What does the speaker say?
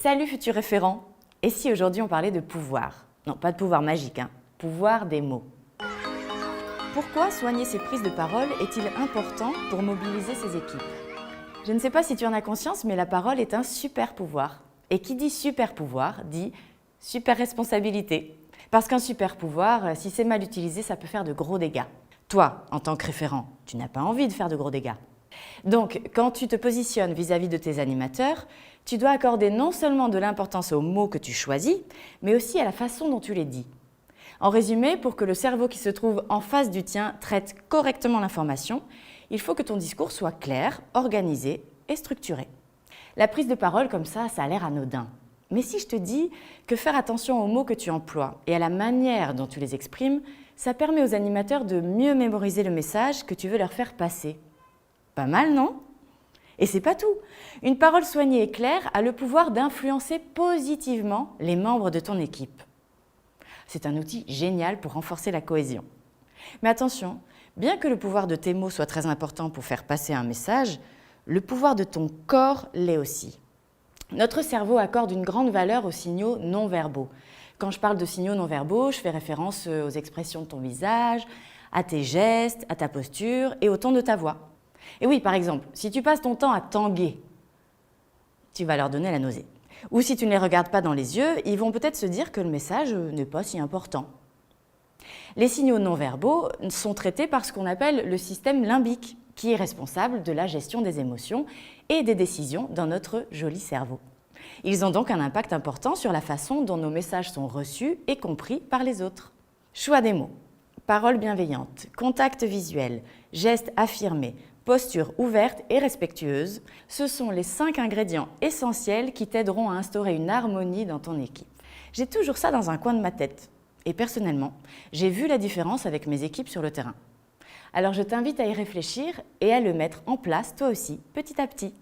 Salut futurs référents! Et si aujourd'hui on parlait de pouvoir? Non, pas de pouvoir magique, pouvoir des mots. Pourquoi soigner ses prises de parole est-il important pour mobiliser ses équipes? Je ne sais pas si tu en as conscience, mais la parole est un super pouvoir. Et qui dit super pouvoir dit super responsabilité. Parce qu'un super pouvoir, si c'est mal utilisé, ça peut faire de gros dégâts. Toi, en tant que référent, tu n'as pas envie de faire de gros dégâts. Donc, quand tu te positionnes vis-à-vis de tes animateurs, tu dois accorder non seulement de l'importance aux mots que tu choisis, mais aussi à la façon dont tu les dis. En résumé, pour que le cerveau qui se trouve en face du tien traite correctement l'information, il faut que ton discours soit clair, organisé et structuré. La prise de parole comme ça a l'air anodin. Mais si je te dis que faire attention aux mots que tu emploies et à la manière dont tu les exprimes, ça permet aux animateurs de mieux mémoriser le message que tu veux leur faire passer. Pas mal, non? Et c'est pas tout. Une parole soignée et claire a le pouvoir d'influencer positivement les membres de ton équipe. C'est un outil génial pour renforcer la cohésion. Mais attention, bien que le pouvoir de tes mots soit très important pour faire passer un message, le pouvoir de ton corps l'est aussi. Notre cerveau accorde une grande valeur aux signaux non-verbaux. Quand je parle de signaux non-verbaux, je fais référence aux expressions de ton visage, à tes gestes, à ta posture et au ton de ta voix. Et oui, par exemple, si tu passes ton temps à tanguer, tu vas leur donner la nausée. Ou si tu ne les regardes pas dans les yeux, ils vont peut-être se dire que le message n'est pas si important. Les signaux non-verbaux sont traités par ce qu'on appelle le système limbique, qui est responsable de la gestion des émotions et des décisions dans notre joli cerveau. Ils ont donc un impact important sur la façon dont nos messages sont reçus et compris par les autres. Choix des mots, paroles bienveillantes, contact visuel, gestes affirmés, posture ouverte et respectueuse, ce sont les 5 ingrédients essentiels qui t'aideront à instaurer une harmonie dans ton équipe. J'ai toujours ça dans un coin de ma tête. Et personnellement, j'ai vu la différence avec mes équipes sur le terrain. Alors je t'invite à y réfléchir et à le mettre en place toi aussi, petit à petit.